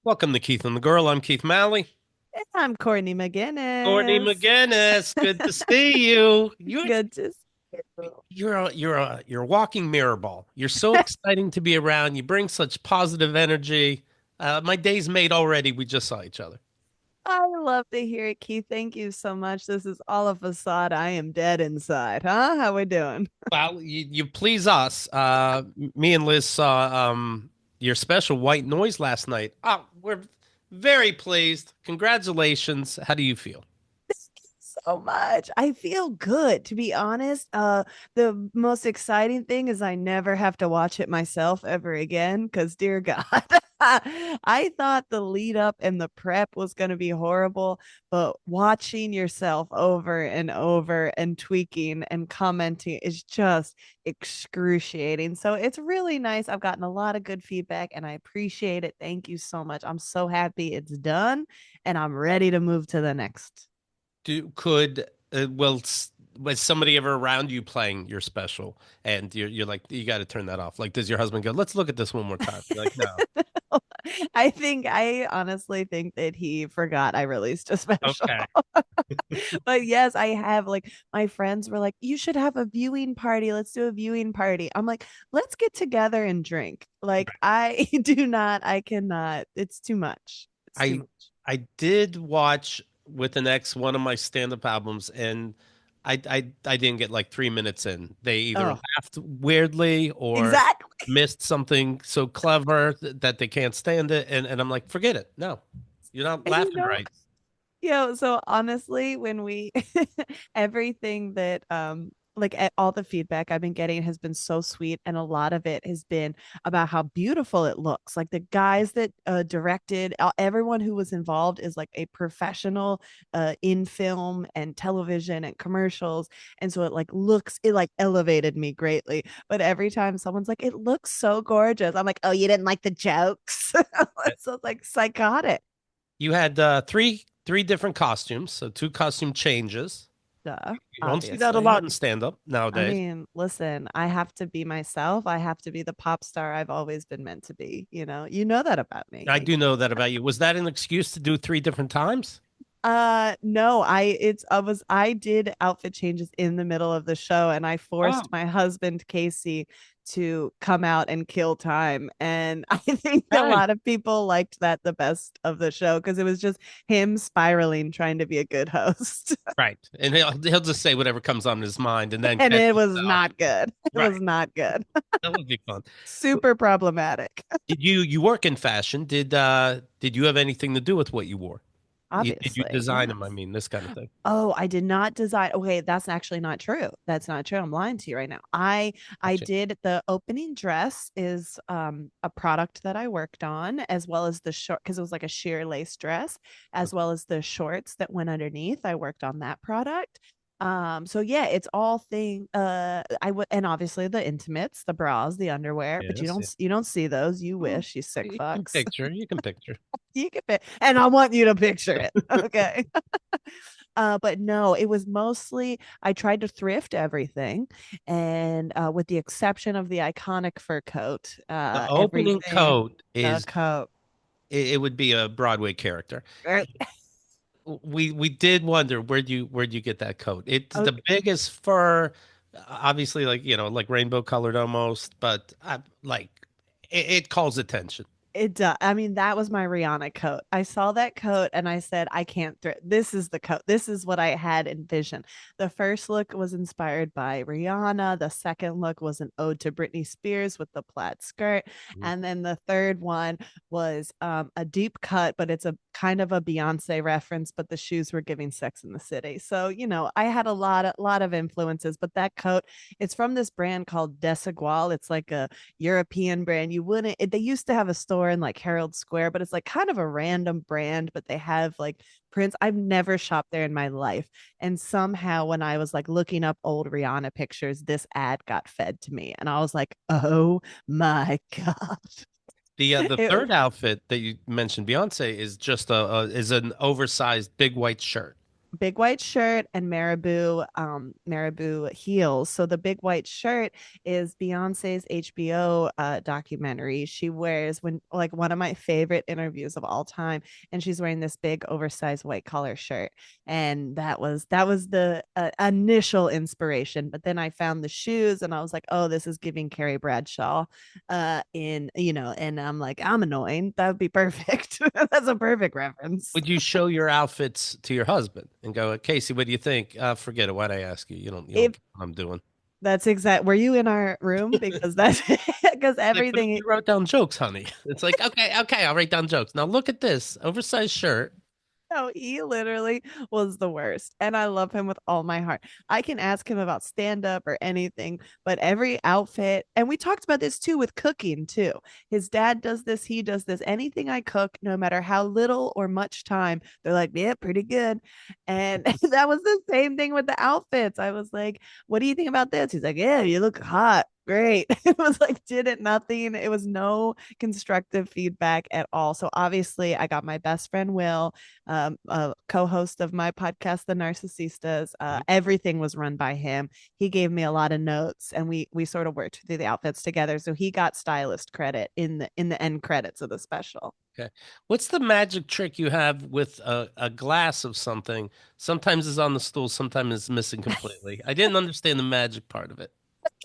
Welcome to Keith and the Girl. I'm Keith Malley. I'm Courtney Courtney Maginnis. Maginnis, good to see you. You're Good to see you. you're a walking mirror ball. You're so exciting to be around. You bring such positive energy. My day's made already. We just saw each other. I love to hear it, Keith. Thank you so much. This is all a facade. I am dead inside, huh? How we doing? Well, you please us. Me and Liz saw your special White Noise last night. Oh, we're very pleased. Congratulations. How do you feel? So much. I feel good, to be honest. The most exciting thing is I never have to watch it myself ever again because dear God, I thought the lead up and the prep was going to be horrible, but watching yourself over and over and tweaking and commenting is just excruciating. So it's really nice. I've gotten a lot of good feedback and I appreciate it. Thank you so much. I'm so happy it's done and I'm ready to move to the next. Do could was somebody ever around you playing your special and you're like you got to turn that off? Like, does your husband go, "Let's look at this one more time"? You're like, no. I honestly think that he forgot I released a special. Okay. But yes, I have like my friends were like, you should have a viewing party. Let's do a viewing party. I'm like, let's get together and drink. Like, I do not, I cannot. It's too much. It's too I much. I did watch with an ex one of my stand-up albums, and I didn't get like 3 minutes in. They either Oh, laughed weirdly or exactly. missed something so clever that they can't stand it, and I'm like, forget it. No, you're not And laughing right. so honestly, when we everything that like all the feedback I've been getting has been so sweet, and a lot of it has been about how beautiful it looks. Like the guys that directed, everyone who was involved is like a professional in film and television and commercials, and so it like elevated me greatly. But every time someone's like, "It looks so gorgeous," I'm like, "Oh, you didn't like the jokes?" So it's like psychotic. You had three different costumes, so two costume changes. Duh, You don't see that a obviously. lot in stand-up I nowadays. mean, listen, I have to be myself. I have to be the pop star I've always been meant to be. You know that about me. I do know that about you. Was that an excuse to do three different times? No, I did outfit changes in the middle of the show and I Oh, forced my husband Casey to come out and kill time. And I think a okay. lot of people liked that the best of the show because it was just him spiraling trying to be a good host. Right. And he'll just say whatever comes on his mind and then And catch it was himself. not good. It Right. was not good. That would be fun. Super problematic. Did you work in fashion? Did you have anything to do with what you wore? Did you Obviously, design them? I yes. mean, this kind of thing. Oh, I did not design. Okay, that's actually not true. That's not true. I'm lying to you right now. I Gotcha. did the opening dress is a product that I worked on as well as the short because it was like a sheer lace dress as well as the shorts that went underneath. I worked on that product. So yeah, it's all thing I would and obviously the intimates, the bras, the underwear, but Yes. Yeah. you don't see those. You Well, wish, you sick you can fucks. picture. You can picture. You can fit, and I want you to picture it. Okay. But no, it was mostly I tried to thrift everything, and with the exception of the iconic fur coat, The opening everything coat the is coat. it would be a Broadway character. We did wonder where'd you get that coat? It's the Okay, biggest fur, obviously, like like rainbow colored almost, but like it calls attention. it does. I mean, that was my Rihanna coat. I saw that coat and I said, I can't this is the coat. This is what I had envisioned. The first look was inspired by Rihanna. The second look was an ode to Britney Spears with the plaid skirt. Mhm. And then the third one was a deep cut, but it's a kind of a Beyonce reference, but the shoes were giving Sex in the City. So, I had a lot of influences, but that coat, it's from this brand called Desigual. It's like a European brand. You wouldn't, they used to have a store in like Herald Square, but it's like kind of a random brand, but they have like prints. I've never shopped there in my life. And somehow when I was like looking up old Rihanna pictures, this ad got fed to me. And I was like, oh my God. The It, third outfit that you mentioned, Beyonce, is just a is an oversized big white shirt. big white shirt and marabou heels. So the big white shirt is Beyonce's HBO documentary. She wears when like one of my favorite interviews of all time, and she's wearing this big oversized white collar shirt, and that was the initial inspiration. But then I found the shoes, and I was like, oh, this is giving Carrie Bradshaw, and I'm like, I'm annoying. That would be perfect. That's a perfect reference. Would you show your outfits to your husband and go, Casey, what do you think? Forget it. Why'd I ask you? You don't If get what I'm doing. That's exact. Were you in our room? Because that's because Like, but everything. you wrote down jokes, honey. It's like, okay, okay, I'll write down jokes. Now look at this oversized shirt. No, he literally was the worst. And I love him with all my heart. I can ask him about stand up or anything, but every outfit, and we talked about this too with cooking too. His dad does this, he does this. Anything I cook, no matter how little or much time, they're like, yeah, pretty good. And that was the same thing with the outfits. I was like, what do you think about this? He's like, yeah, you look hot. Great. It was like, did it nothing. It was no constructive feedback at all. So obviously, I got my best friend Will, a co-host of my podcast, The Narcissistas. Everything was run by him. He gave me a lot of notes, and we sort of worked through the outfits together. So he got stylist credit in the end credits of the special. Okay. What's the magic trick you have with a glass of something? Sometimes it's on the stool, sometimes it's missing completely. I didn't understand the magic part of it.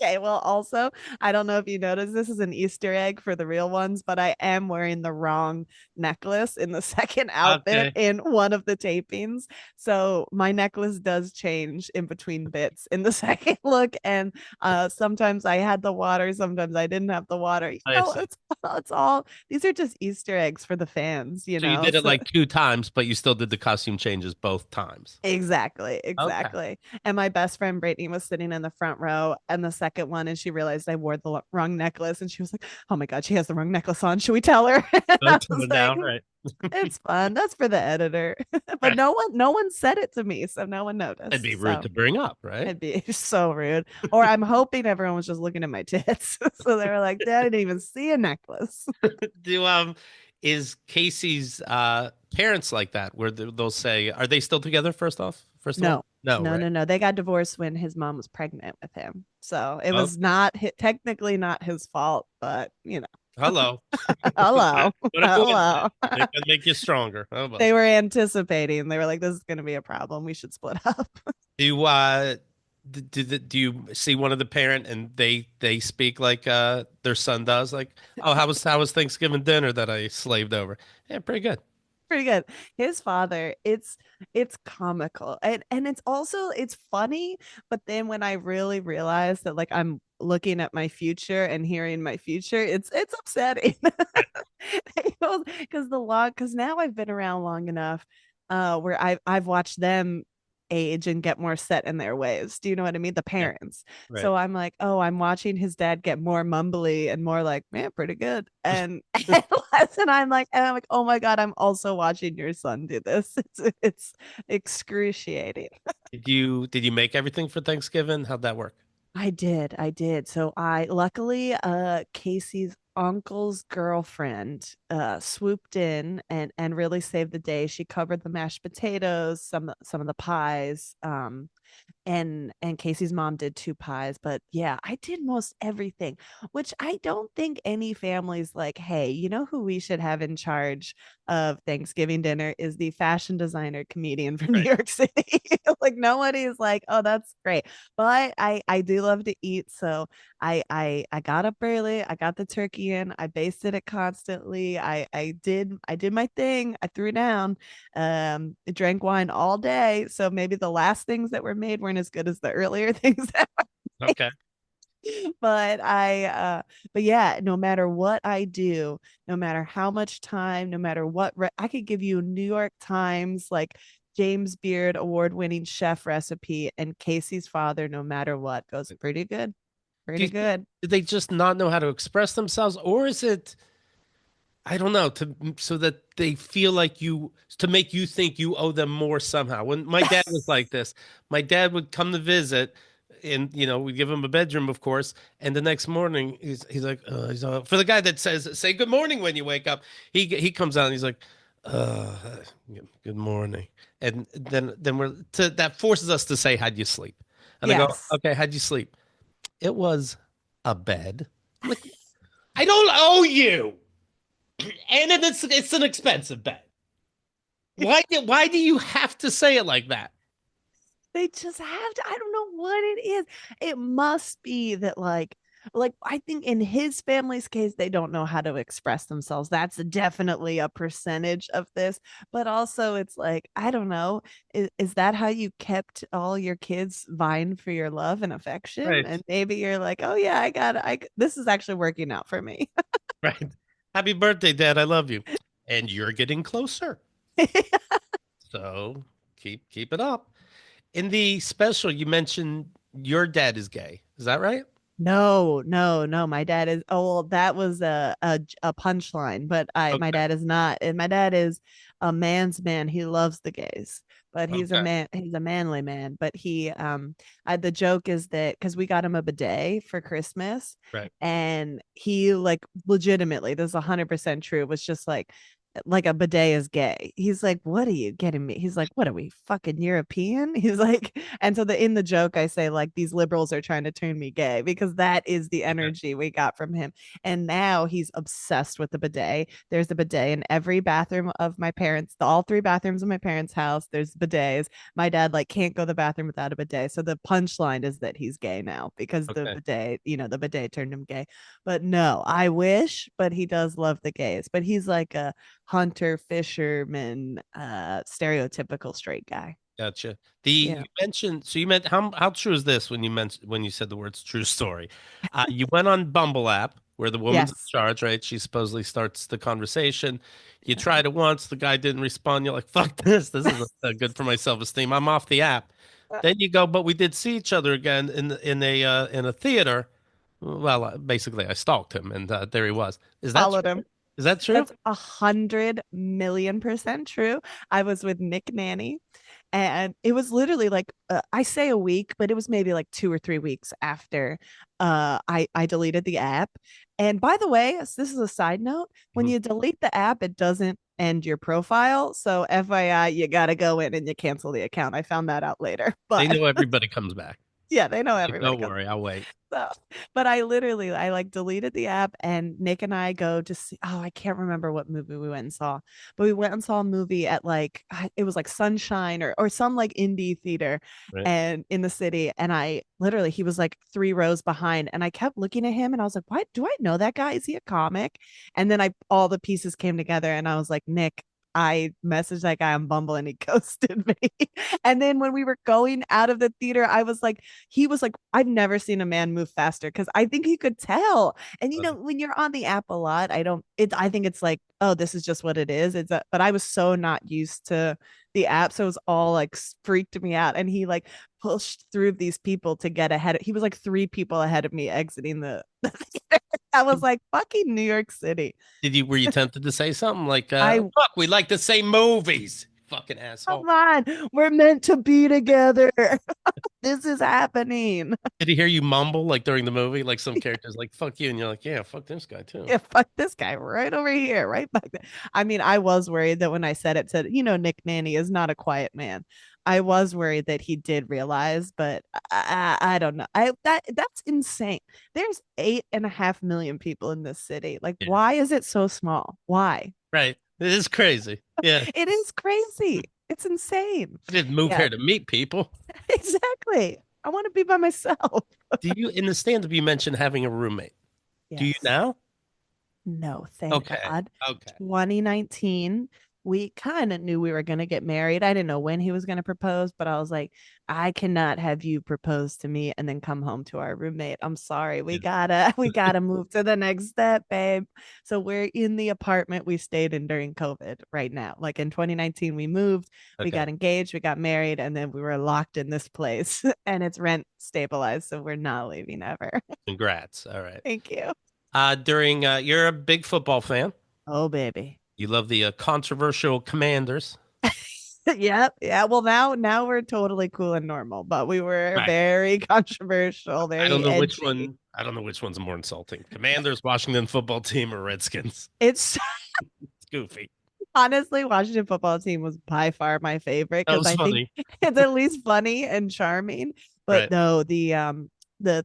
Okay, well, also, I don't know if you noticed this is an Easter egg for the real ones, but I am wearing the wrong necklace in the second outfit Okay. in one of the tapings. So my necklace does change in between bits in the second look. And sometimes I had the water, sometimes I didn't have the water. I see. It's all these are just Easter eggs for the fans, So you did it So like two times, but you still did the costume changes both times. exactly, Okay. exactly. And my best friend Brittany was sitting in the front row and the second one, and she realized I wore the wrong necklace, and she was like, "Oh my god, she has the wrong necklace on. Should we tell her?" And I Don't tone was it like, down, right? "It's fun. That's for the editor." But Right. no one said it to me, so no one It'd be noticed. rude So to bring up, right? it'd be so rude. Or I'm hoping everyone was just looking at my tits, so they were like, "Dad, I didn't even see a necklace." Do is Casey's parents like that where they'll say, are they still together first off? First of all? No, No, no, right? no, no. They got divorced when his mom was pregnant with him. So it Oh, was not technically not his fault, but hello. hello, What a hello. coincidence. They can make you stronger. Oh well. They were anticipating. They were like, this is going to be a problem. We should split up. Do do you see one of the parent and they speak like their son does? Like, oh, how was Thanksgiving dinner that I slaved over? Yeah, pretty good. Pretty good. His father, it's comical. And it's funny, but then when I really realize that like I'm looking at my future and hearing my future, it's upsetting. Because now I've been around long enough where I've watched them age and get more set in their ways. Do you know what I mean? The Yeah, parents. right. So I'm like, oh, I'm watching his dad get more mumbly and more like, man, pretty good. And less, and I'm like, oh my God, I'm also watching your son do this. It's excruciating. Did you make everything for Thanksgiving? How'd that work? I did. So I luckily Casey's uncle's girlfriend swooped in and really saved the day. She covered the mashed potatoes, some of the pies. And Casey's mom did two pies, but yeah, I did most everything, which I don't think any family's like, hey, you know who we should have in charge of Thanksgiving dinner is the fashion designer comedian from New Right. York City. Like nobody's like, oh, that's great. But I do love to eat, so I got up early, I got the turkey in, I basted it constantly. I did my thing, I threw down, drank wine all day. So maybe the last things that were made weren't as good as the earlier things that were made. Okay. But but yeah, no matter what I do, no matter how much time, no matter I could give you New York Times, like James Beard award-winning chef recipe, and Casey's father, no matter what, goes pretty good. Pretty good. Do they just not know how to express themselves, or is it, I don't know, to so that they feel like you to make you think you owe them more somehow. When my dad was like this, my dad would come to visit, and we'd give him a bedroom, of course. And the next morning, he's like, for the guy that says say good morning when you wake up, he comes out and he's like, Uh, good morning. And then that forces us to say, how'd you sleep? And I go, Yes. okay, how'd you sleep? It was a bed. I'm like, I don't owe you. And it's an expensive bed. Why do you have to say it like that? They just have to. I don't know what it is. It must be that like I think in his family's case they don't know how to express themselves. That's definitely a percentage of this, but also it's like I don't know, is that how you kept all your kids vying for your love and affection? Right. And maybe you're like, "Oh yeah, I got it. This is actually working out for me." Right. Happy birthday, Dad. I love you. And you're getting closer. So keep it up. In the special, you mentioned your dad is gay. Is that right? No, no, no. My dad is. Oh, well, that was a punchline, but I my Okay. dad is not. And my dad is a man's man. He loves the gays, but he's a Okay. man. He's a manly man. But the joke is that because we got him a bidet for Christmas, Right. and he like legitimately, this is 100% true. Was just like a bidet is gay. He's like, what are you getting me? He's like, what are we fucking European? He's like, and so in the joke, I say like these liberals are trying to turn me gay because that is the Yeah. energy we got from him. And now he's obsessed with the bidet. There's a bidet in every bathroom of my parents, all three bathrooms of my parents' house. There's bidets. My dad like can't go to the bathroom without a bidet. So the punchline is that he's gay now because the Okay. bidet, the bidet turned him gay. But no, I wish, but he does love the gays. But he's like a hunter fisherman stereotypical straight guy. Gotcha. Yeah. You mentioned so you meant how true is this when you said the words true story? You went on Bumble app where the woman's in Yes. charge, right? She supposedly starts the conversation. You tried it once, the guy didn't respond. You're like, fuck this. This isn't good for my self-esteem. I'm off the app. Then you go, but we did see each other again in a theater. Well, basically, I stalked him, and there he was. Is that Followed true? him. Is that true? That's 100 million% true. I was with Nick Nanny, and it was literally like I say a week, but it was maybe like 2 or 3 weeks after I deleted the app. And by the way, this is a side note: when Mhm. you delete the app, it doesn't end your profile. So FYI, you got to go in and you cancel the account. I found that out later, They but know everybody comes back. yeah, they know everybody Don't comes. worry, I'll wait. So, but I like deleted the app and Nick and I go to see, oh, I can't remember what movie we went and saw, but we went and saw a movie at like, it was like Sunshine or some like indie theater Right. and in the city. And I literally, he was like 3 rows behind and I kept looking at him and I was like, why do I know that guy? Is he a comic? And then all the pieces came together and I was like, Nick, I messaged that guy on Bumble and he ghosted me. And then when we were going out of the theater, he was like, I've never seen a man move faster because I think he could tell. And when you're on the app a lot, I think it's like, oh, this is just what it is. But I was so not used to the app. So it was all like freaked me out. And he like pushed through these people to get ahead. He was like 3 people ahead of me exiting the theater. I was like, fucking New York City. Were you tempted to say something like, I look, we like the same movies, fucking asshole? Come on, we're meant to be together. This is happening. Did he hear you mumble like during the movie? Like some characters like, fuck you. And you're like, yeah, fuck this guy too. Yeah, fuck this guy right over here, right back there. I mean, I was worried that when I said, Nick Nanny is not a quiet man. I was worried that he did realize, but I don't know. That's insane. There's 8.5 million people in this city. Like, Yeah. why is it so small? Why? Right. It is crazy. Yeah. It is crazy. It's insane. I didn't move Yeah, here to meet people. exactly. I want to be by myself. In the stand up, you mentioned having a roommate. Do you Yes. now? No, thank Okay. God. Okay. 2019, we kind of knew we were going to get married. I didn't know when he was going to propose, but I was like, I cannot have you propose to me and then come home to our roommate. I'm sorry. We Yeah. gotta, we gotta move to the next step, babe. So we're in the apartment we stayed in during COVID right now. Like in 2019, we moved, we Okay. got engaged, we got married, and then we were locked in this place and it's rent stabilized. So we're not leaving ever. Congrats. All right. Thank you. You're a big football fan. Oh, baby. You love the controversial Commanders. Yep. Yeah. Well, now we're totally cool and normal, but we were Right. very controversial, I don't very know which edgy. one. I don't know which one's more insulting: Commanders, Washington football team, or Redskins. It's It's goofy. Honestly, Washington football team was by far my favorite That because was I think funny. it's at least funny and charming. But Right. no, the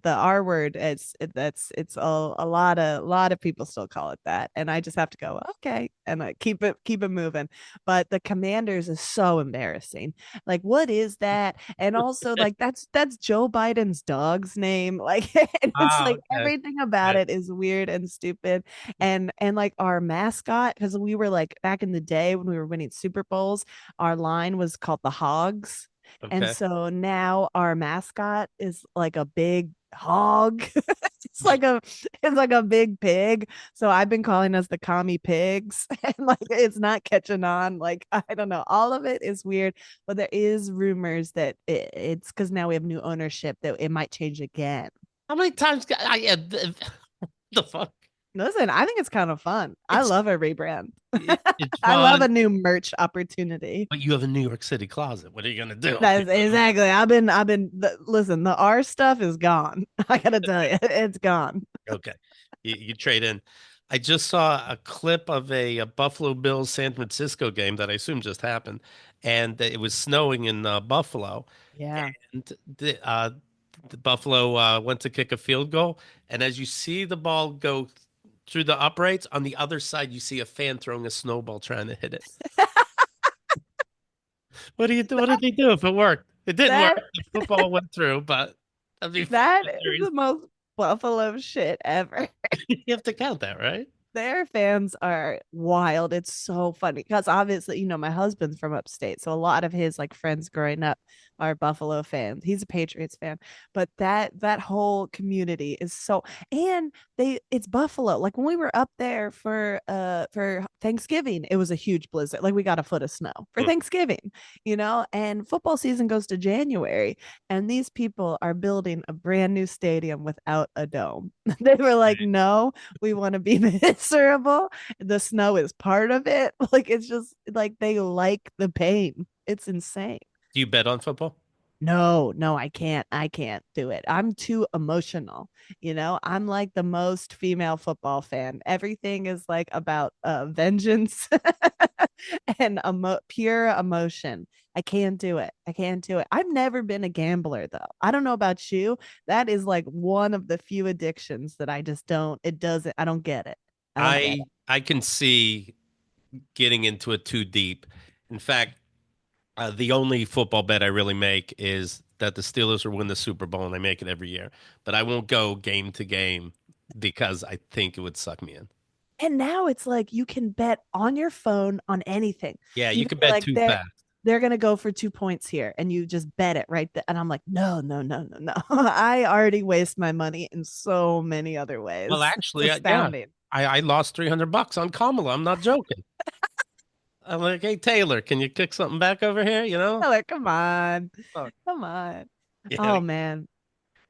R word, it's a lot of people still call it that, and I just have to go okay and keep it moving. But the Commanders is so embarrassing. Like, what is that? And also, like, that's Joe Biden's dog's name. Like, and it's Ah, like okay. everything about Right. it is weird and stupid. And like our mascot, because we were like back in the day when we were winning Super Bowls, our line was called the Hogs. And Okay. so now our mascot is like a big hog. It's like a big pig. So I've been calling us the commie pigs, and like it's not catching on. Like, I don't know. All of it is weird, but there is rumors that it's because now we have new ownership that it might change again. How many times the fuck? Listen, I think it's kind of fun. I It's love a rebrand. it's I love fun, a new merch opportunity. but you have a New York City closet. What are you gonna do? That's exactly. Listen, the R stuff is gone. I gotta tell you, it's gone. Okay. You trade in. I just saw a clip of a Buffalo Bills San Francisco game that I assume just happened, and it was snowing in Buffalo, Yeah. and the Buffalo went to kick a field goal, and as you see the ball go through the uprights, on the other side you see a fan throwing a snowball trying to hit it. What do you do? What did he do if it worked? It didn't work. That The football went through, but that'd be that is hilarious. the most Buffalo shit ever. You have to count that, right? Their fans are wild. It's so funny because obviously, my husband's from upstate. So a lot of his like friends growing up are Buffalo fans. He's a Patriots fan. But that whole community is so, and it's Buffalo. Like when we were up there for Thanksgiving, it was a huge blizzard. Like we got a foot of snow for Mm. Thanksgiving, and football season goes to January. And these people are building a brand new stadium without a dome. They were like, no, we want to be miserable. The snow is part of it. Like it's just like they like the pain. It's insane. Do you bet on football? No, no, I can't do it. I'm too emotional. I'm like the most female football fan. Everything is like about vengeance and pure emotion. I can't do it. I can't do it. I've never been a gambler though. I don't know about you. That is like one of the few addictions that I just don't, it doesn't, I don't get it. I don't get I can see getting into it too deep. In fact, the only football bet I really make is that the Steelers will win the Super Bowl, and I make it every year. But I won't go game to game because I think it would suck me in. And now it's like you can bet on your phone on anything. Yeah, You you can can be bet like, too fast. they're gonna go for 2 points here, and you just bet it right there. And I'm like, no, no, no, no, no. I already waste my money in so many other Well, ways. It's actually, yeah, astounding. I lost $300 on Kamala. I'm not joking. I'm like, hey Taylor, can you kick something back over here? You know? Like, come on, Fuck. come on. Yeah. Oh man.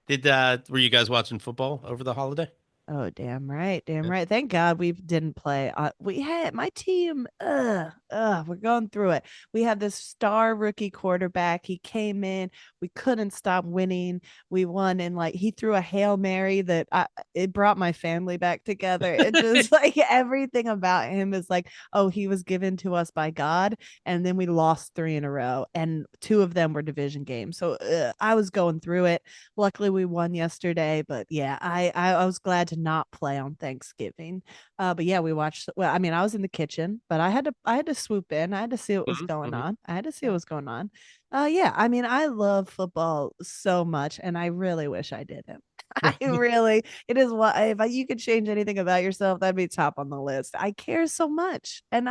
Did were you guys watching football over the holiday? Oh, damn right, damn Yeah. right. Thank God we didn't play. We had my team. We're going through it. We had this star rookie quarterback. He came in. We couldn't stop winning. We won, and like he threw a hail mary that it brought my family back together. It just like everything about him is like, oh, he was given to us by God, and then we lost three in a row, and two of them were division games. So I was going through it. Luckily, we won yesterday, but yeah, I was glad to not play on Thanksgiving. But yeah, we watched. Well, I mean, I was in the kitchen, but I had to swoop in. I had to see what was Mhm, going mhm. on. I had to see what was going on. Yeah, I mean, I love football so much, and I really wish I didn't. It is what if you could change anything about yourself, that'd be top on the list. I care so much, and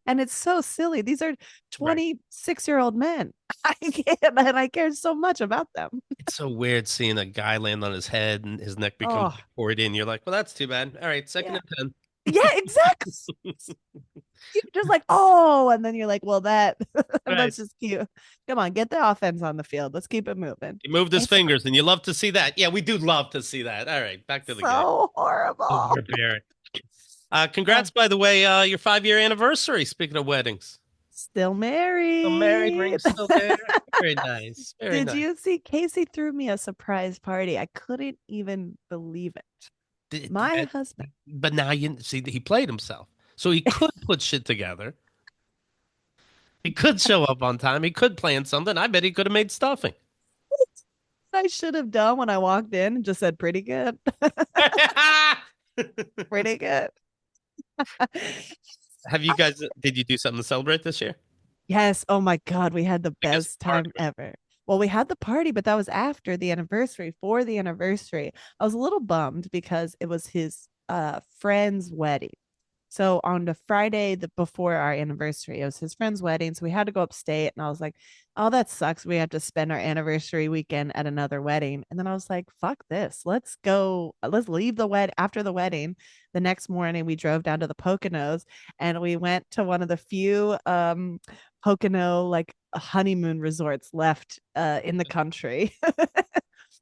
it's so silly. These are Right. 26-year-old men. I can't, and I care so much about them. It's so weird seeing a guy land on his head and his neck becomes Oh, like Freudian. You're like, well, that's too bad. All right, second yeah. and Yeah, exactly. 10. You're just like, oh, and then you're like, well, that Right. that's just cute. Come on, get the offense on the field. Let's keep it moving. He moved his It's fingers, and you love to see that. Yeah, we do love to see that. All right, back to the game. so Oh, horrible. barbaric. Uh, Congrats, by the way, your 5 year anniversary. Speaking of weddings, Still still married, married. ring still there. Very nice. Very Did nice. you see Casey threw me a surprise party? I couldn't even believe it. My husband. But now you see he played himself, so he could put shit together. He could show up on time. He could plan something. I bet he could have made stuffing. I should have done when I walked in and just said, pretty good. Pretty good. Have you guys, did you do something to celebrate this year? Yes. Oh my God. We had the I guess best party, time right? ever. Well, we had the party, but that was after the anniversary. For the anniversary, I was a little bummed because it was his friend's wedding. So on the Friday before our anniversary, it was his friend's wedding. So we had to go upstate. And I was like, oh, that sucks. We have to spend our anniversary weekend at another wedding. And then I was like, fuck this. Let's go. Let's leave the wed after the wedding. The next morning, we drove down to the Poconos and we went to one of the few Pocono like honeymoon resorts left in the country.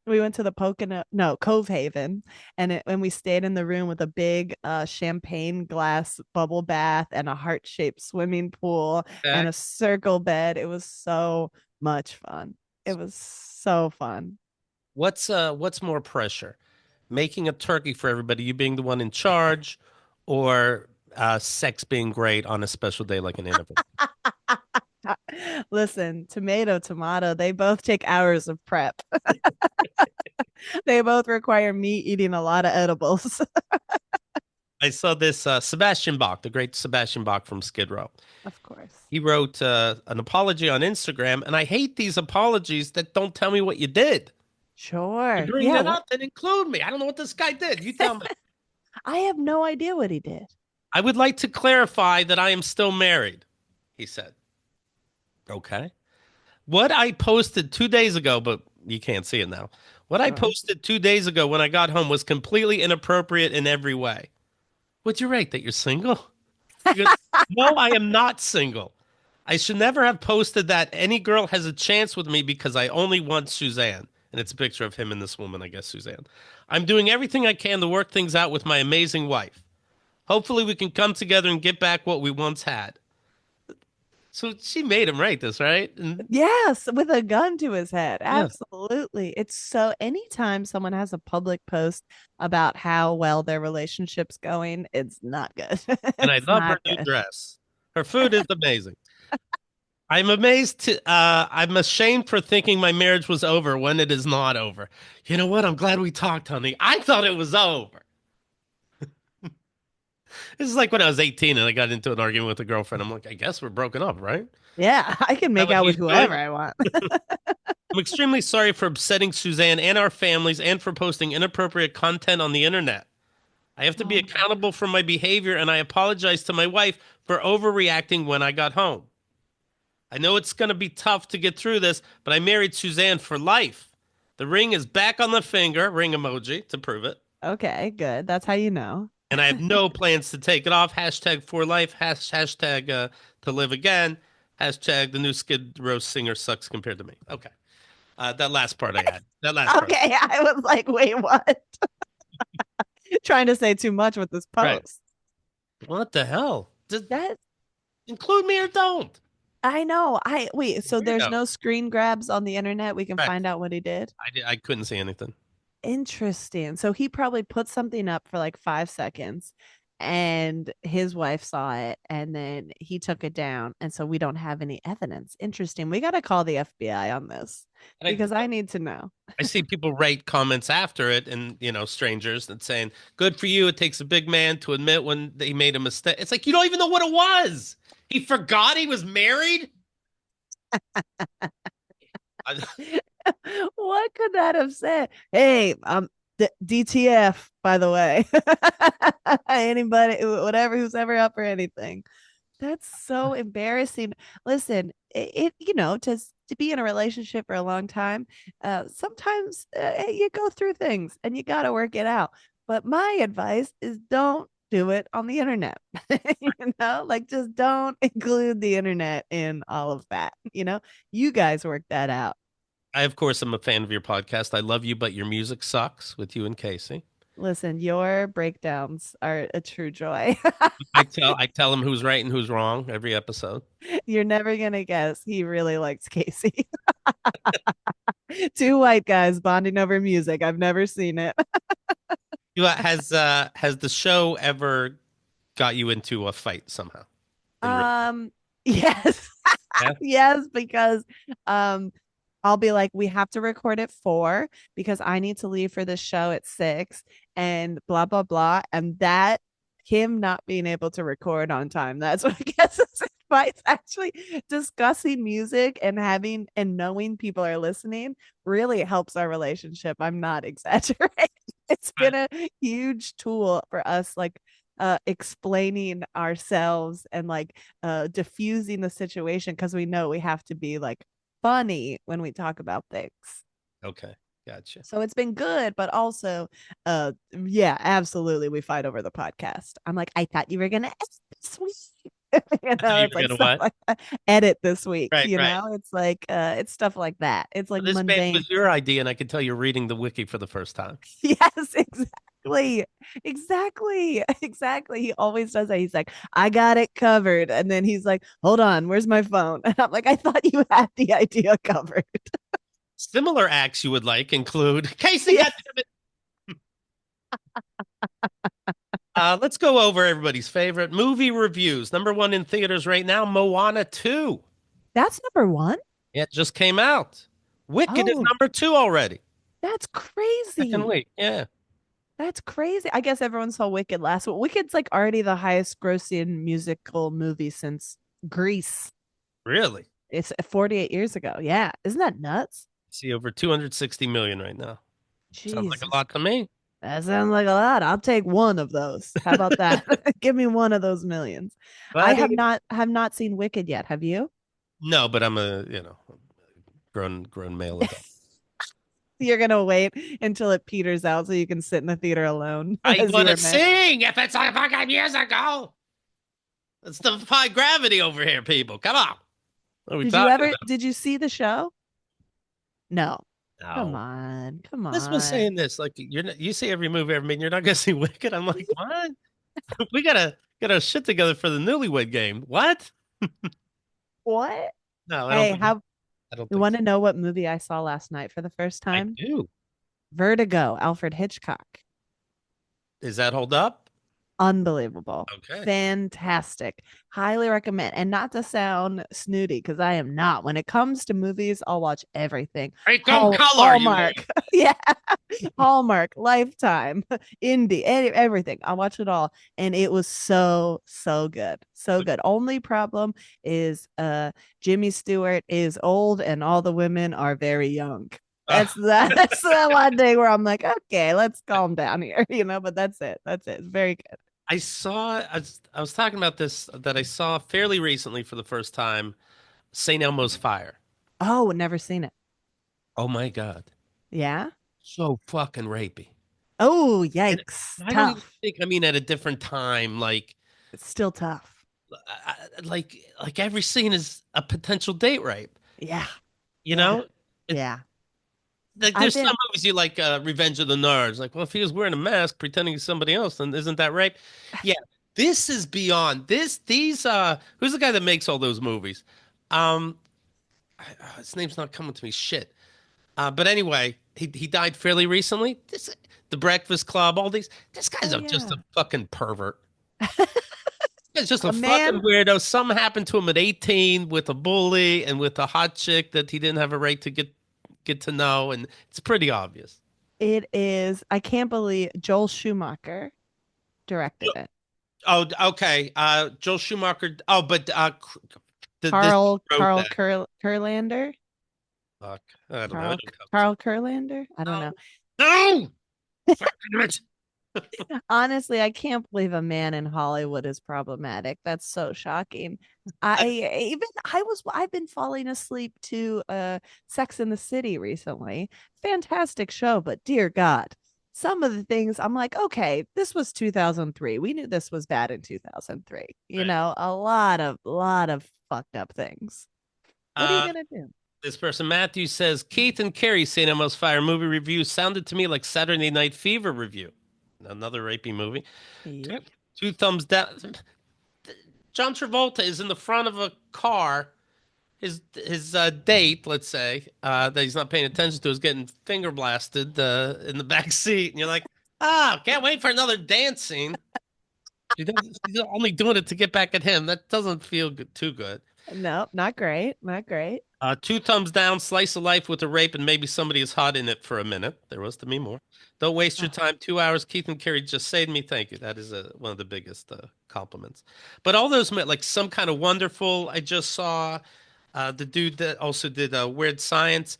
We went to the Pocono, no, Cove Haven, and we stayed in the room with a big champagne glass bubble bath and a heart-shaped swimming pool and Back. a circle bed. It was so much fun. It was so fun. What's more pressure? Making a turkey for everybody, you being the one in charge, or sex being great on a special day like an anniversary? Listen, tomato, tomato, they both take hours of prep. They both require me eating a lot of edibles. I saw this Sebastian Bach, the great Sebastian Bach from Skid Row. Of course. He wrote an apology on Instagram, and I hate these apologies that don't tell me what you did. You Sure. bring Yeah, that what? up and include me. I don't know what this guy did. You tell me. I have no idea what he did. I would like to clarify that I am still married, he said. Okay. What I posted 2 days ago, but you can't see it now. What I Sure. posted 2 days ago when I got home was completely inappropriate in every way. Would you rate that you're single? He goes, no, I am not single. I should never have posted that any girl has a chance with me because I only want Suzanne. And it's a picture of him and this woman, I guess, Suzanne. I'm doing everything I can to work things out with my amazing wife. Hopefully, we can come together and get back what we once had. So she made him write this, right? And Yes, with a gun to his head. yeah. Absolutely. It's so anytime someone has a public post about how well their relationship's going, it's not good. And I It's love her not new good. dress. Her food is amazing. I'm ashamed for thinking my marriage was over when it is not over. You know what? I'm glad we talked, honey. I thought it was over. This is like when I was 18 and I got into an argument with a girlfriend. I'm like, I guess we're broken up, right? Is Yeah, I can that make what out with he's whoever doing? I want. I'm extremely sorry for upsetting Suzanne and our families and for posting inappropriate content on the internet. I have to be Oh my God. accountable for my behavior and I apologize to my wife for overreacting when I got home. I know it's going to be tough to get through this, but I married Suzanne for life. The ring is back on the finger, ring emoji to prove it. Okay, good. That's how you know. And I have no plans to take it off. Hashtag for life. Hashtag to live again. Hashtag the new Skid Row singer sucks compared to me. Okay. That last part I had. That last part. Okay, I was like, wait, what? Trying to say too much with this Right. post. What the hell? Just That include me or don't. I know. I wait, so there's Weirdo. no screen grabs on the internet. We can Correct. find out what he did. I couldn't see anything. Interesting. So he probably put something up for like 5 seconds and his wife saw it and then he took it down. And so we don't have any evidence. Interesting. We got to call the FBI on this And because I need to know. I see people write comments after it and, strangers and saying, good for you. It takes a big man to admit when they made a mistake. It's like, you don't even know what it was. He forgot he was married. What could that have said? Hey, DTF, by the way. Anybody, whatever, who's ever up for anything. That's so embarrassing. Listen, to be in a relationship for a long time, sometimes you go through things and you got to work it out. But my advice is don't do it on the internet. Like just don't include the internet in all of that. You guys work that out. I, of course, am a fan of your podcast. I love you, but your music sucks with you and Casey. Listen, your breakdowns are a true joy. I tell him who's right and who's wrong every episode. You're never gonna guess. He really likes Casey. Two white guys bonding over music. I've never seen it. Has the show ever got you into a fight somehow in real? Um, yes. Yeah. Yes, because um I'll be like, we have to record at 4 because I need to leave for the show at 6 and blah blah blah. And that him not being able to record on time. That's what I guess is advice. Actually, discussing music and having and knowing people are listening really helps our relationship. I'm not exaggerating. It's been a huge tool for us, like explaining ourselves and like diffusing the situation because we know we have to be like funny when we talk about things. Okay. Gotcha. So it's been good, but also yeah, absolutely we fight over the podcast. I'm like, I thought you were gonna edit this week. You It's were like gonna stuff what? like that. Edit this week, Right, right. it's like it's stuff like that. It's like This maybe mundane. was your idea, and I can tell you're reading the wiki for the first time. Yes, exactly. Exactly. He always does that. He's like, I got it covered. And then he's like, hold on, where's my phone? And I'm like, I thought you had the idea covered. Similar acts you would like include Casey. Yeah, Goddammit. Let's go over everybody's favorite movie reviews. Number one in theaters right now, Moana 2. that's number one. It just came out. Wicked is Oh, number two already. that's Second crazy. week. Yeah. That's crazy. I guess everyone saw Wicked last week. Wicked's like already the highest grossing musical movie since Grease. Really? It's 48 years ago. Yeah. Isn't that nuts? See over 260 million right now. Sounds like a Jesus. lot to me. That sounds like a lot. I'll take one of those. How about that? Give me one of those millions. I But have not seen Wicked yet. Have you? no, but I'm a, grown male adult. You're gonna wait until it peters out so you can sit in the theater alone I as you want to were meant. sing if it's a fucking musical. Let's defy gravity over here, people. Come on. What are we talking about? Did you see the show? No. Come No. on. Come This was on. saying this, like you're not, you see every movie ever made, and you're not gonna see Wicked. I'm like, what? We gotta get our shit together for the newlywed game. What? What? No, I don't Hey, think how I don't you think want so. to know what movie I saw last night for the first I time? do. Vertigo, Alfred Hitchcock. Does that hold up? Unbelievable. Okay. Fantastic. Highly recommend. And not to sound snooty, because I am not. When it comes to movies, I'll watch everything. Break color, you mean? Hallmark. Yeah. Hallmark, Lifetime, Indie, everything. I watch it all. And it was so, so good. So good. Only problem is Jimmy Stewart is old and all the women are very young. Uh, That's the one day where I'm like, okay, let's calm down here, but that's it. That's it. It's very good. I was talking about this that I saw fairly recently for the first time, St. Elmo's Fire. Oh, never seen it. Oh my God. Yeah. So fucking rapey. Oh, And yikes. I don't even Tough. think, I mean, at a different time, It's still tough. like every scene is a potential date rape, Yeah. you Yeah. know? It, Yeah. like I've there's some been movies you like, Revenge of the Nerds. Like, well, if he was wearing a mask pretending he's somebody else, then isn't that rape? Yeah, this is beyond this. Who's the guy that makes all those movies? Um, his name's not coming to me. Shit. But anyway, he died fairly recently. The Breakfast Club, all these. This guy's oh just yeah. a fucking pervert. He's just a A fucking man, weirdo. Something happened to him at 18 with a bully and with a hot chick that he didn't have a right to get to know, and it's pretty obvious. it is. I can't believe Joel Schumacher directed it. Oh, okay. Joel Schumacher. Oh, but this wrote Carl that. Kurlander? Fuck. I don't know. Carl It don't count. Carl Kurlander? I don't No. know. No. Fucking it. Honestly, I can't believe a man in Hollywood is problematic. That's so shocking. I've been falling asleep to Sex in the City recently. Fantastic show, but dear God, some of the things I'm like, okay, this was 2003. We knew this was bad in 2003. Right. A lot of fucked up things. What are you Uh, gonna do? this person Matthew says Keith and Carrie St. Elmo's Fire movie review sounded to me like Saturday Night Fever review. Another rapey movie. Two, Yep. two thumbs down. John Travolta is in the front of a car. His date, let's say, that he's not paying attention to, is getting finger blasted in the back seat, and you're like, can't wait for another dance scene. She's only doing it to get back at him. That doesn't feel good, too good. Nope, not great. Not great. Two thumbs down, slice of life with a rape, and maybe somebody is hot in it for a minute. There was to me more. Don't waste your Oh, time. 2 hours. Keith and Carrie just say to me, thank you. That is one of the biggest compliments. But all those meant like some kind of wonderful. I just saw the dude that also did Weird Science,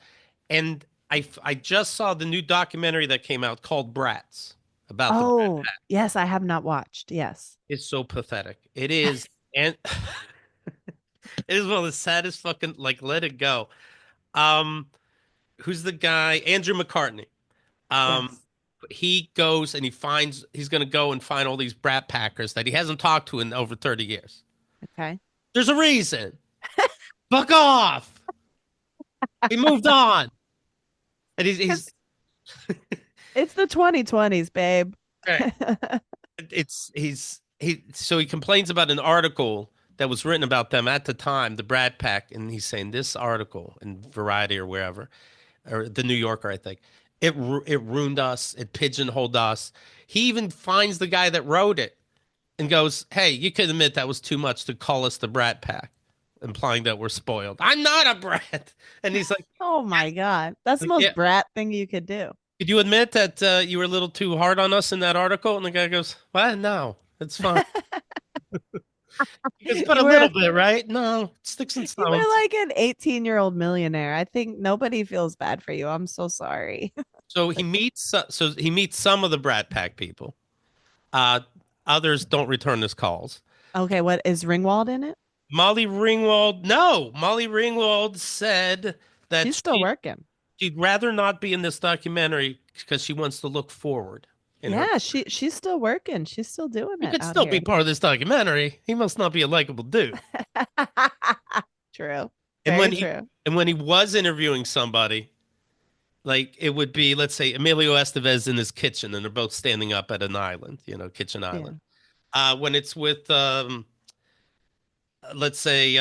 and I just saw the new documentary that came out called Brats about the. oh, yes, I have not watched. Yes. It's so pathetic. It is, and it is one of the saddest fucking like. Let it go. Um, who's the guy? Andrew McCartney. Um, Yes. he goes and he's going to go and find all these brat packers that he hasn't talked to in over 30 years. Okay. There's a reason. Fuck off. He moved on. And he's It's it's the 2020s, babe. right. So he complains about an article that was written about them at the time, the Brat Pack, and he's saying this article in Variety or wherever, or the New Yorker, I think. It ruined us. It pigeonholed us. He even finds the guy that wrote it and goes, "Hey, you can admit that was too much to call us the Brat Pack," implying that we're spoiled. I'm not a brat. And he's Oh my God. That's the yeah, most brat thing you could do. could you admit that you were a little too hard on us in that article? And the guy goes, "What? No, it's fine." He goes, "But a You little were bit, right? No, sticks and you were stones." like an 18-year-old millionaire. I think nobody feels bad for you. I'm so sorry. So he meets some of the Brat Pack people. Uh, others don't return his calls. Okay, what is Ringwald in it? Molly Ringwald, no, Molly Ringwald said that She's still working. she'd rather not be in this documentary because she wants to look forward in her Yeah, career. she's still working. She's still doing He it could out still be here. part of this documentary. He must not be a likable dude. True. And Very when he true. and when he was interviewing somebody, like it would be, let's say, Emilio Estevez in his kitchen, and they're both standing up at an island, kitchen Yeah. island. When it's with, let's say,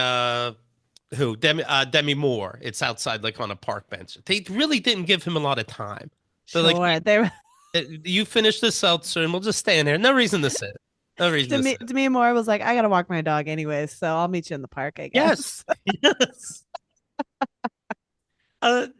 Demi Moore, it's outside, like on a park bench. They really didn't give him a lot of time. They're like, Sure. They You finish the seltzer, and we'll just stand here. No reason to sit. No reason to sit." Demi Moore was like, I gotta walk my dog anyways, so I'll meet you in the park, I Yes, guess. yes.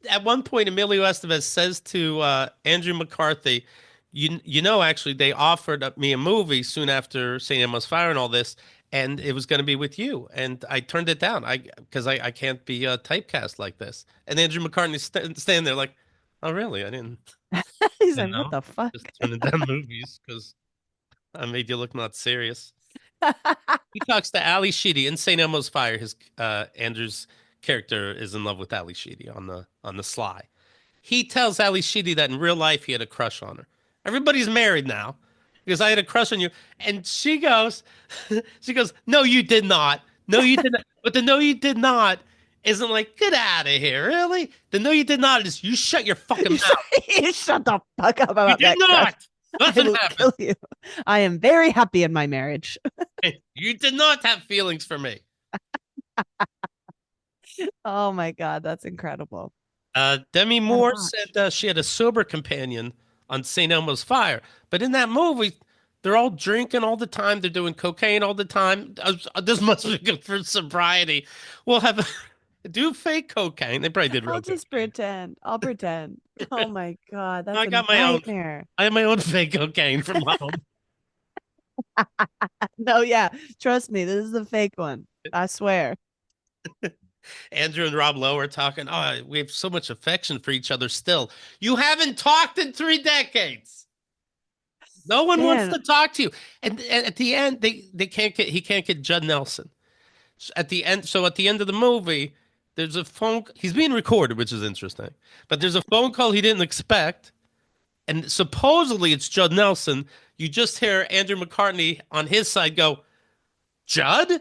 At one point, Emilio Estevez says to Andrew McCarthy, actually, they offered me a movie soon after St. Elmo's Fire and all this, and it was going to be with you, and I turned it down. Because I can't be typecast like this." And Andrew McCartney standing there like, "Oh, really? I He's didn't like, what know. the fuck? Just turning down movies because I made you look not serious." He talks to Ali Sheedy in St. Elmo's Fire. His Andrew's character is in love with Ali Sheedy on the sly. He tells Ali Sheedy that in real life he had a crush on her. Everybody's married now because I had a crush on you, and she goes, she goes, "No, you did not. No, you did not." But the "no, you did not" isn't like, "Get out of here, really." The "no, you did not" is, "You shut your fucking mouth. You shut the fuck up You about did that crush. not. I Nothing will happened. kill you. I am very happy in my marriage. You did not have feelings for me." Oh my God, that's incredible. Demi Gotta Moore watch. said she had a sober companion on St. Elmo's Fire, but in that movie, they're all drinking all the time. They're doing cocaine all the time. This must be good for sobriety. We'll have do fake cocaine. They probably did real I'll just cocaine. pretend. I'll pretend. Oh my God, that's I a got my own. nightmare. I have my own fake cocaine from home. No, yeah, trust me, this is the fake one. I swear. Andrew and Rob Lowe are talking. Oh, we have so much affection for each other still. You haven't talked in 3 decades. No one wants Man, to talk to you. And at the end, they can't get he can't get Judd Nelson. At the end of the movie, there's a phone. He's being recorded, which is interesting. But there's a phone call he didn't expect, and supposedly it's Judd Nelson. You just hear Andrew McCartney on his side go, "Judd,"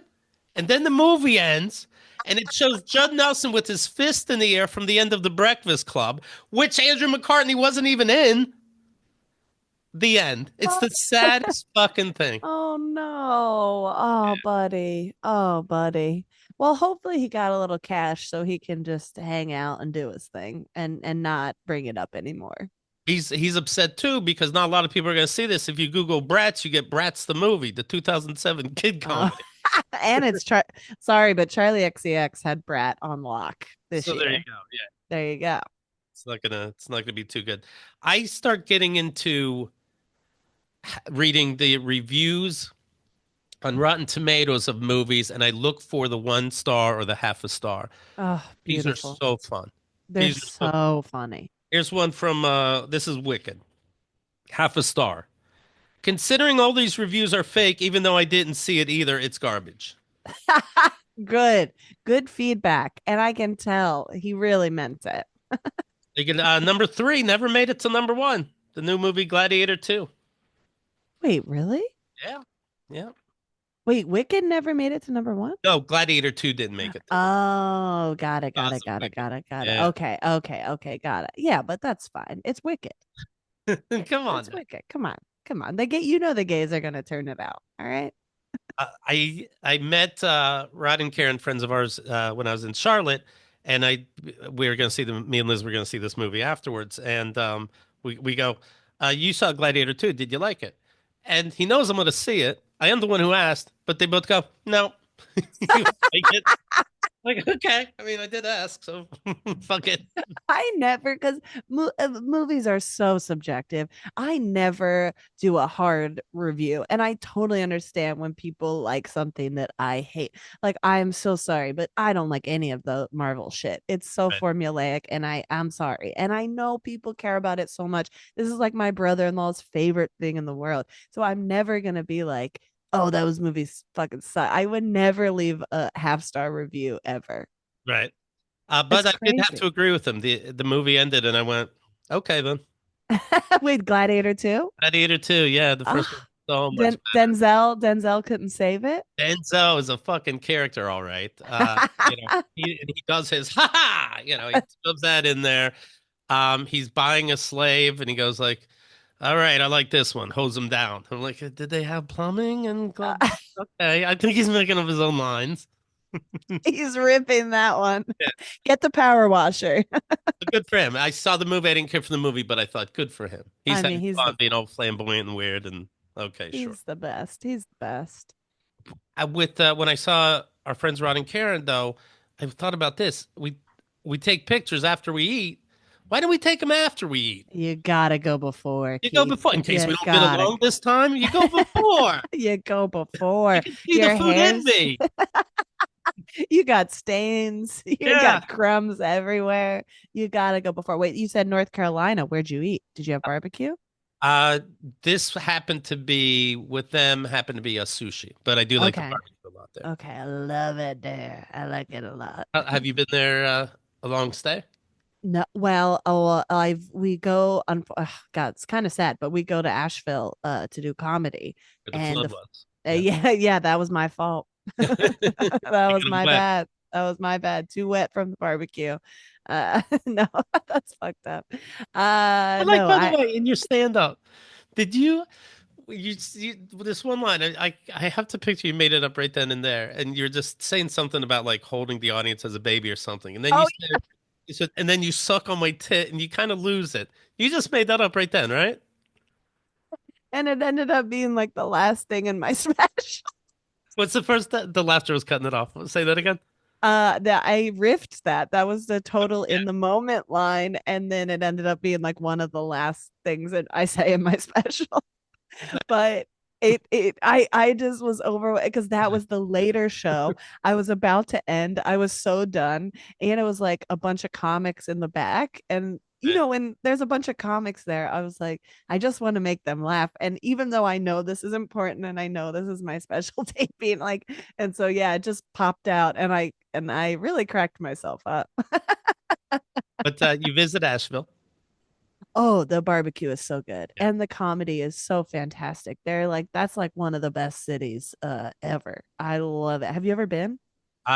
and then the movie ends, and it shows Judd Nelson with his fist in the air from the end of The Breakfast Club, which Andrew McCartney wasn't even in. The end. It's the saddest fucking thing. oh no. Oh, buddy. Oh, buddy. Well, hopefully he got a little cash so he can just hang out and do his thing and not bring it up anymore. He's upset too because not a lot of people are going to see this. If you Google Bratz, you get Bratz the movie, the 2007 kid Oh, comedy. And sorry, but Charlie XCX had Brat on lock this So there you year. go. Yeah. There you go. It's not gonna be too good. I start getting into reading the reviews on Rotten Tomatoes of movies, and I look for the 1 star or the half a star. Oh, These are beautiful. so fun. They're These are so. so funny. Here's one from this is Wicked, half a star. Considering all these reviews are fake, even though I didn't see it either, it's garbage. Good. Good feedback. And I can tell he really meant it. You can, number three never made it to number one. The new movie Gladiator 2. Wait, really? Yeah. Yeah. Wait, Wicked never made it to number one? No, Gladiator 2 didn't make it to the Oh, got it, got it, awesome got it, Wicked. got it, got it. Yeah. Okay, okay, okay, got it. Yeah, but that's fine. It's Wicked. Come on It's now. Wicked. Come on. Come on. They get the gays are gonna turn it out. All right. I met Rod and Karen, friends of ours, when I was in Charlotte, and we were going to see them. Me and Liz were going to see this movie afterwards, and we go, "You saw Gladiator 2? Did you like it?" And he knows I'm going to see it. I am the one who asked, but they both go, "No." You like it? Like, okay. I mean, I did ask, so fuck it. I never, because movies are so subjective. I never do a hard review. And I totally understand when people like something that I hate. Like, I'm so sorry, but I don't like any of the Marvel shit. It's so Right. formulaic, and I'm sorry. And I know people care about it so much. This is like my brother in law's favorite thing in the world. So I'm never going to be like, oh, those movies fucking suck. I would never leave a half-star review ever. Right. It's But I did have to crazy. agree with him. The movie ended, and I went, okay then. With Gladiator 2? Gladiator 2, yeah, the first one Ah, so much Denzel couldn't save it. Enzo is a fucking character, all right. He does his ha ha, he throws that in there. He's buying a slave and he goes like, all right, I like this one, hose him down. I'm like, did they have plumbing and glove? Okay, I think he's making up his own lines. He's ripping that one. Yeah, Get the power washer. but good for him. I saw the movie. I didn't care for the movie, but I thought good for him. He's I mean, having fun being all flamboyant and weird. And okay, sure. he's the best. He's the best. With when I saw our friends Rod and Karen, though, I thought about this. We take pictures after we eat. Why do we take them after we eat? You gotta go before, You go Keith. before, in case You we don't get gotta along this time. You go before. you go You before. can see the Your food in hair's me. you got stains. You Yeah. got crumbs everywhere. You gotta go before. Wait, you said North Carolina. Where'd you eat? Did you have barbecue? Uh, this happened to be with them. Happened to be a sushi, but I do like the Okay. barbecue a lot there. Okay, I love it there. I like it a lot. Have you been there a long stay? No, well, oh, we go on. God, it's kind of sad, but we go to Asheville to do comedy, Where the and flood was. Yeah. yeah, yeah, that was my fault. That You was got my wet. bad. That was my bad. Too wet from the barbecue. No, that's fucked up. I like, No, by the I way, in your stand up, did you this one line? I have to picture you made it up right then and there, and you're just saying something about like holding the audience as a baby or something, and then oh, you said, and then you suck on my tit, and you kind of lose it. You just made that up right then, right? and it ended up being like the last thing in my smash. What's the first? The laughter was cutting it off. Say that again. That I riffed that. That was the total Yeah. in the moment line, and then it ended up being like one of the last things that I say in my special. But I just was over because that was the later show. I was about to end. I was so done. And it was like a bunch of comics in the back. And Right. when there's a bunch of comics there, I was like, I just want to make them laugh. And even though I know this is important and I know this is my special taping, like, and so yeah, it just popped out and I really cracked myself up. But you visit Asheville. Oh, the barbecue is so good. Yeah. And the comedy is so fantastic. They're like that's like one of the best cities ever. I love it. Have you ever been?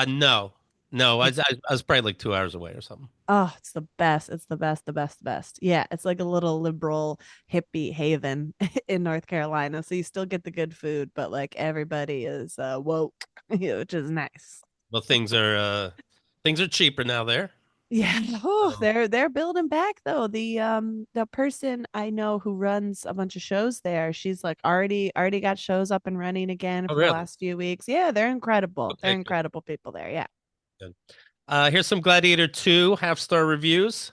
No, no, It's I was probably like 2 hours away or something. oh, it's the best. It's the best, the best, the best. Yeah, it's like a little liberal hippie haven in North Carolina. So you still get the good food, but like everybody is woke, which is nice. Well, things are cheaper now there. Yeah. Oh, Um, they're building back though. The person I know who runs a bunch of shows there, she's like already got shows up and running again oh, for the really? last few weeks. Yeah, they're incredible. They're Okay, good. incredible people there. Yeah. Good. Here's some Gladiator 2 half-star reviews.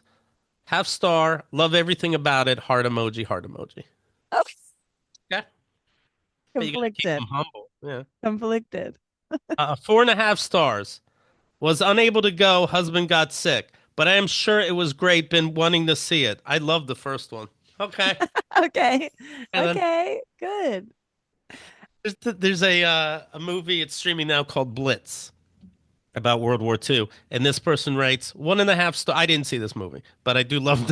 Half star, love everything about it. Heart emoji, heart emoji. Oh, Yeah, but you gotta keep conflicted. them humble. Yeah. Conflicted. 4.5 stars. Was unable to go. Husband got sick, but I am sure it was great. Been wanting to see it. I love the first one. Okay. Okay. And then Okay. Good. there's a movie. It's streaming now called Blitz about World War II, and this person writes 1.5 star. I didn't see this movie, but I do love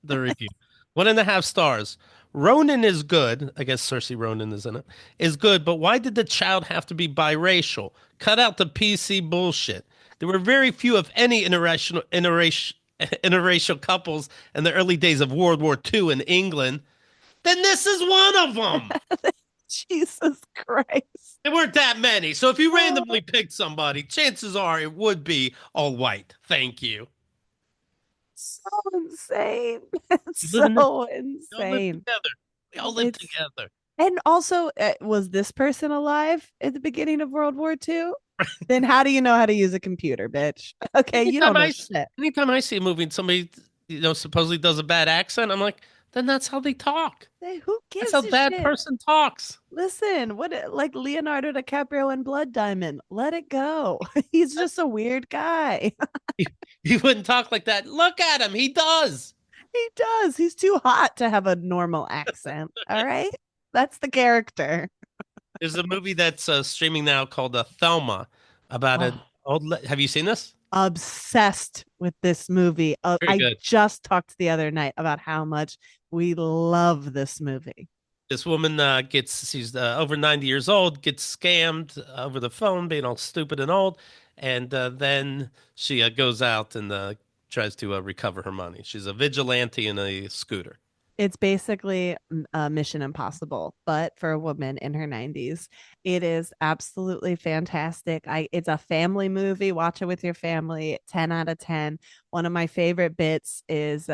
the review. 1.5 stars. Ronan is good. I guess Cersei Ronan is in it. Is good, but why did the child have to be biracial? Cut out the PC bullshit. There were very few, if any, interracial couples in the early days of World War II in England. Then this is one of them. Jesus Christ. There weren't that many. So if you Oh, randomly picked somebody, chances are it would be all white. Thank you. so insane. It's You live in the, so we all live insane. together. We all live It's together. and also was this person alive at the beginning of World War II? Then how do you know how to use a computer, bitch? Okay, you Anytime don't know I, shit. anytime I see a movie and somebody, supposedly does a bad accent, I'm like, then that's how they talk. Hey, who That's how gives a bad shit? person talks. Listen, like Leonardo DiCaprio in Blood Diamond. Let it go. He's just a weird guy. He wouldn't talk like that. Look at him. He does. He does. He's too hot to have a normal accent. All right. That's the character. There's a movie that's streaming now called Thelma about an Oh, old. Have you seen this? obsessed with this movie. Very I good. just talked the other night about how much we love this movie. This woman she's over 90 years old, gets scammed over the phone, being all stupid and old. And then she goes out and tries to recover her money. She's a vigilante in a scooter. It's basically Mission Impossible, but for a woman in her 90s. It is absolutely fantastic. It's a family movie. Watch it with your family. 10 out of 10. One of my favorite bits is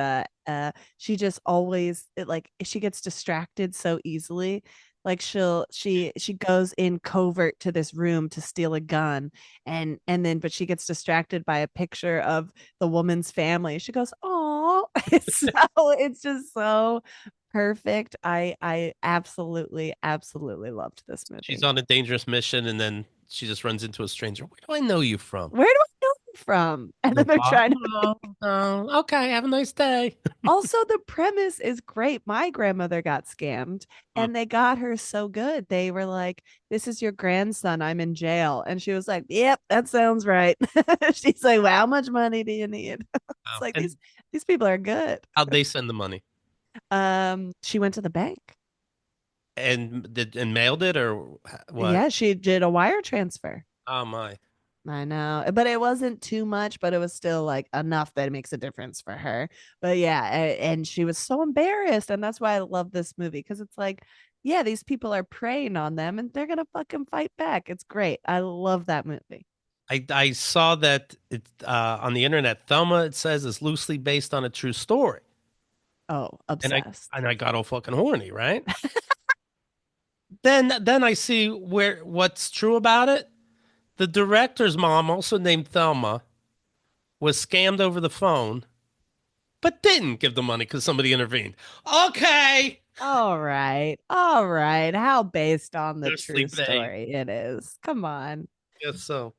she just always like she gets distracted so easily. Like she goes in covert to this room to steal a gun, and then but she gets distracted by a picture of the woman's family. She goes, "Oh," it's just so perfect. I absolutely loved this She's movie. on a dangerous mission, and then she just runs into a stranger. Where do I know you from? Where do I know you from? And then The they're bar? trying to. Oh, oh, okay. Have a nice day. Also, the premise is great. My grandmother got scammed, Hmm. and they got her so good. They were like, "This is your grandson. I'm in jail," and she was like, "Yep, that sounds right." She's like, "Well, how much money do you need?" It's Wow. like And these people are good. how'd they send the money? She went to the bank. And mailed it or what? Yeah, she did a wire transfer. Oh my. I know, but it wasn't too much, but it was still like enough that it makes a difference for her. But yeah, and she was so embarrassed, and that's why I love this movie because it's like, yeah, these people are preying on them, and they're gonna fucking fight back. It's great. I love that movie. I saw that it on the internet. Thelma, it says, is loosely based on a true story, Oh, and I obsessed. and I got all fucking horny, right? Then I see what's true about it. The director's mom, also named Thelma, was scammed over the phone, but didn't give the money because somebody intervened. Okay, All right, all right. How based on the loosely true based. story it is? Come on. Guess so.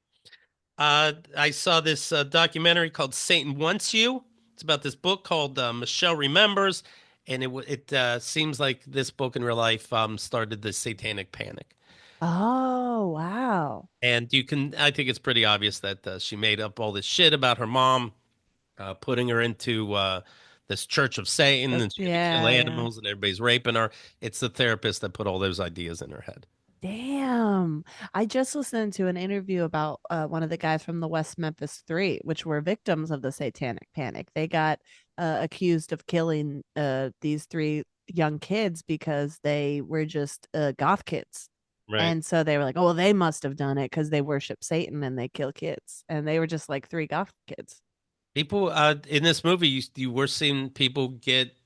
I saw this documentary called Satan Wants You. It's about this book called Michelle Remembers, and it seems like this book in real life started the Satanic Panic. Oh wow. And I think it's pretty obvious that she made up all this shit about her mom, putting her into this Church of Satan, and she had to kill Yeah, yeah. animals, and everybody's raping her. It's the therapist that put all those ideas in her head. Damn. I just listened to an interview about one of the guys from the West Memphis Three, which were victims of the Satanic Panic. They got accused of killing these three young kids because they were just goth kids. Right. And so they were like, oh, well, they must have done it because they worship Satan and they kill kids. And they were just like three goth kids. People in this movie, you were seeing people get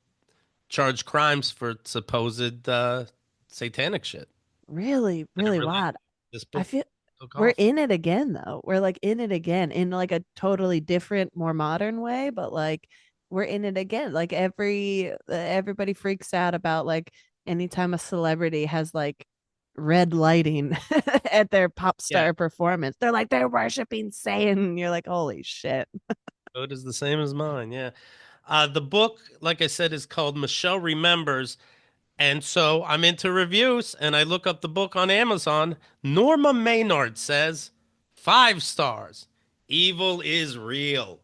charged crimes for supposed satanic shit Really, that it really really wild. this I book feel took we're off. in it again though. We're like in it again in like a totally different, more modern way, but like we're in it again. Like everybody freaks out about like anytime a celebrity has like red lighting at their pop Yeah, star performance. They're like they're worshiping Satan. You're like, holy shit. code is the same as mine. Yeah. The book, like I said, is called Michelle Remembers. And so I'm into reviews and I look up the book on Amazon. Norma Maynard says 5 stars. Evil is real.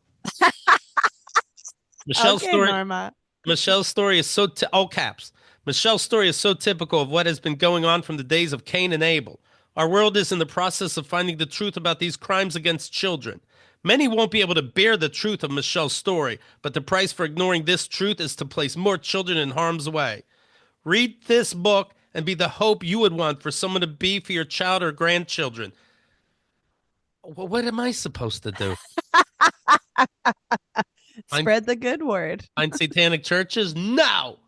Michelle's Okay, story Norma. Michelle's story is all caps. Michelle's story is so typical of what has been going on from the days of Cain and Abel. Our world is in the process of finding the truth about these crimes against children. Many won't be able to bear the truth of Michelle's story, but the price for ignoring this truth is to place more children in harm's way. Read this book and be the hope you would want for someone to be for your child or grandchildren. What am I supposed to do? Find, Spread the good word. find satanic churches? No.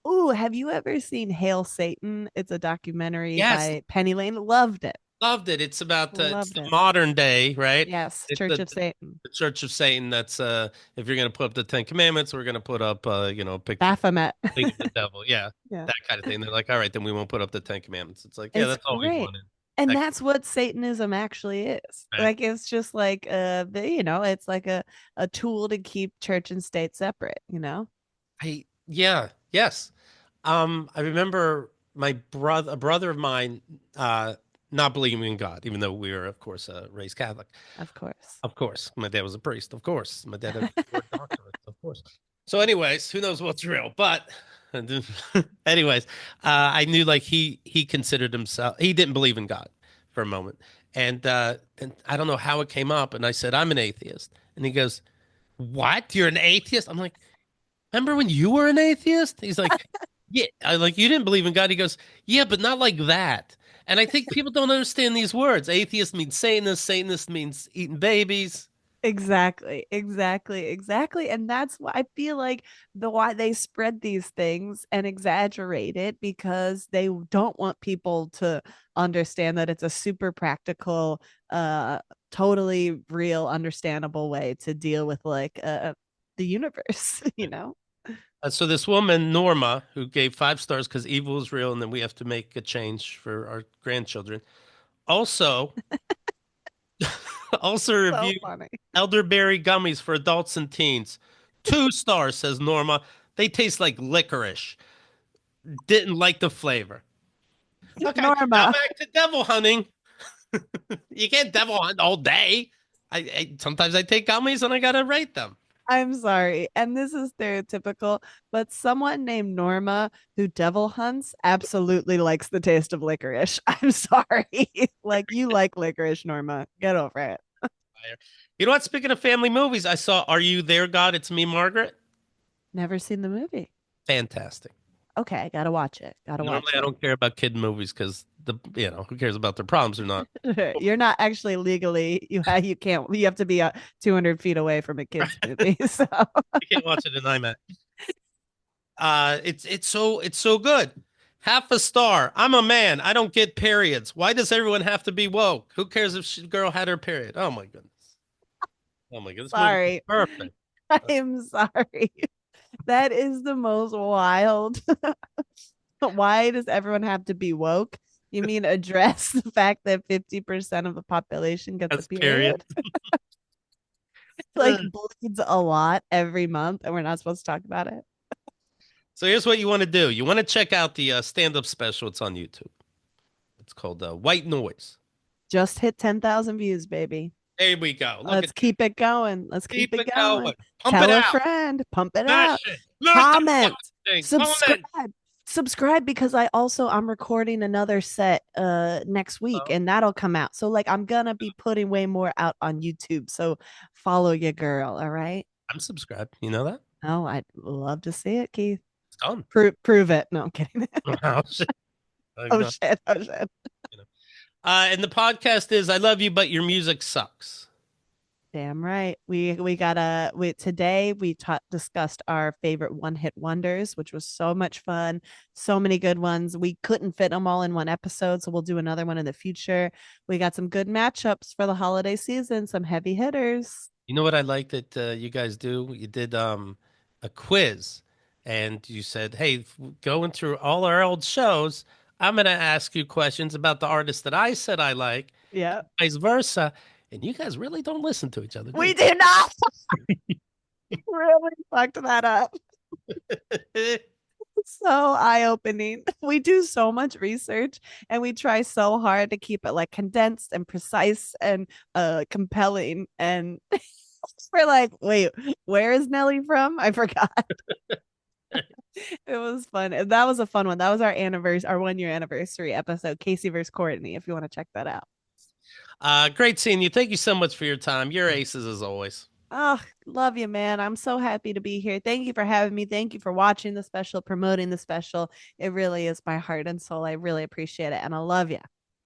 Ooh, have you ever seen Hail Satan? It's a documentary Yes, by Penny Lane. Loved it. loved it. It's about it's Loved the it. modern day, right? Yes, It's Church of Satan. the Church of Satan. That's if you're going to put up the Ten Commandments, we're going to put up a picture Baphomet. thing of the devil. Yeah, Yeah. that kind of thing. They're like, all right, then we won't put up the Ten Commandments. It's like, yeah, It's that's all we great. wanted. And That, that's what Satanism actually is. right. Like it's just like it's like a tool to keep church and state separate, you know? Yeah, yes. I remember a brother of mine, not believing in God, even though we were, of course, raised Catholic. Of course. Of course, my dad was a priest. Of course, my dad had 4 doctorates. Of course. So, anyways, who knows what's real? But, anyways, I knew like he considered himself. He didn't believe in God for a moment, and I don't know how it came up. And I said I'm an atheist, and he goes, "What? You're an atheist?" I'm like, "Remember when you were an atheist?" He's like, "Yeah." I like you didn't believe in God. He goes, "Yeah, but not like that." And I think people don't understand these words. Atheist means Satanist. Satanist means eating babies. Exactly, exactly, exactly. And that's why I feel like the why they spread these things and exaggerate it because they don't want people to understand that it's a super practical, totally real, understandable way to deal with like the universe, you know? So this woman, Norma, who gave 5 stars because evil is real and then we have to make a change for our grandchildren, also also So reviewed funny. elderberry gummies for adults and teens. 2 stars, says Norma. They taste like licorice. Didn't like the flavor. Okay, now Norma, back to devil hunting. You can't devil hunt all day. Sometimes I take gummies and I gotta rate them. I'm sorry. And this is stereotypical, but someone named Norma who devil hunts absolutely likes the taste of licorice. I'm sorry. Like you like licorice, Norma. Get over it. You know what? Speaking of family movies, I saw Are You There, God? It's Me, Margaret. Never seen the movie. Fantastic. Okay, gotta watch it. Gotta Normally, watch I it. don't care about kid movies because who cares about their problems or not? You're not actually legally you can't you have to be 200 feet away from a kids movie. So You can't watch it in IMAX. It's so good. 0.5 star. I'm a man. I don't get periods. Why does everyone have to be woke? Who cares if girl had her period? Oh my goodness. Oh my goodness. This movie is sorry. perfect. I'm sorry. That is the most wild. Why does everyone have to be woke? You mean address the fact that 50% of the population gets a That's period. period? Like bleeds a lot every month, and we're not supposed to talk about it. So here's what you want to do. You want to check out the stand-up special. It's on YouTube. It's called White Noise. Just hit 10,000 views, baby. There we go. Look Let's at that. keep it going. Let's keep Keep it it going. going. Pump it Tell a out. friend, pump it Smash up. it. Smash that Comment, thing. subscribe. Comment. Subscribe because I'm recording another set next week Oh, and that'll come out. So like I'm gonna be putting way more out on YouTube. So follow your girl, all right? I'm subscribed. You know that? Oh, I'd love to see it, Keith. It's done. Prove it. No, I'm kidding. Oh, shit. Oh No, shit. Oh shit. you know. And the podcast is I love you, but your music sucks. Damn right. We got a we today we discussed our favorite one-hit wonders, which was so much fun. So many good ones. We couldn't fit them all in one episode, so we'll do another one in the future. We got some good matchups for the holiday season, some heavy hitters. You know what I like that you guys do? You did a quiz, and you said, "Hey, going through all our old shows, I'm going to ask you questions about the artists that I said I like, Yeah. vice versa." And you guys really don't listen to each other, do We do not really fucked that up. you? So eye-opening. We do so much research and we try so hard to keep it like condensed and precise and compelling. And we're like, wait, where is Nelly from? I forgot. It was fun. That was a fun one. That was our anniversary, our 1 year anniversary episode, Casey versus Courtney, if you want to check that out. Great seeing you. Thank you so much for your time. You're aces as always. Oh, love you, man. I'm so happy to be here. Thank you for having me. Thank you for watching the special, promoting the special. It really is my heart and soul. I really appreciate it. And I love you.